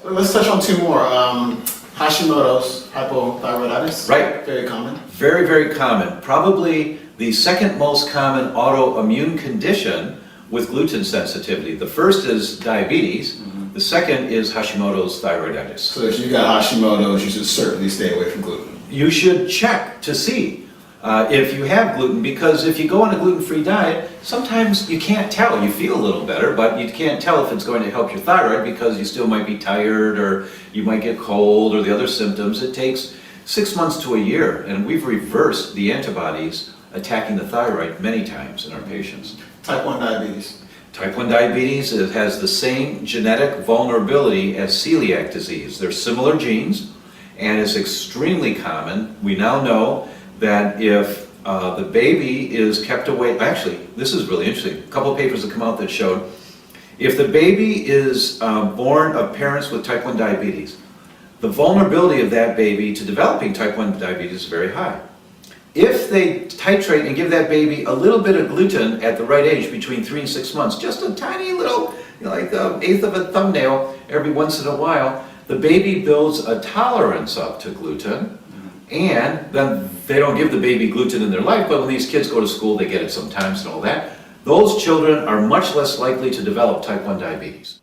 Let's touch on two more. Hashimoto's, hypothyroiditis. Right. Very common. Very, very common. Probably the second most common autoimmune condition with gluten sensitivity. The first is diabetes. The second is Hashimoto's thyroiditis. So if you got Hashimoto's, you should certainly stay away from gluten. You should check to see if you have gluten, because if you go on a gluten-free diet, sometimes you can't tell. You feel a little better, but you can't tell if it's going to help your thyroid because you still might be tired, or you might get cold, or the other symptoms. It takes 6 months to a year, and we've reversed the antibodies attacking the thyroid many times in our patients. Type 1 diabetes. Type 1 diabetes, it has the same genetic vulnerability as celiac disease. They're similar genes, and it's extremely common. We now know that if the baby is kept away, actually, this is really interesting. A couple of papers have come out that showed if the baby is born of parents with type 1 diabetes, the vulnerability of that baby to developing type 1 diabetes is very high. If they titrate and give that baby a little bit of gluten at the right age, between 3 and 6 months, just a tiny little, like an eighth of a thumbnail every once in a while, the baby builds a tolerance up to gluten, and then they don't give the baby gluten in their life, but when these kids go to school, they get it sometimes and all that. Those children are much less likely to develop type 1 diabetes.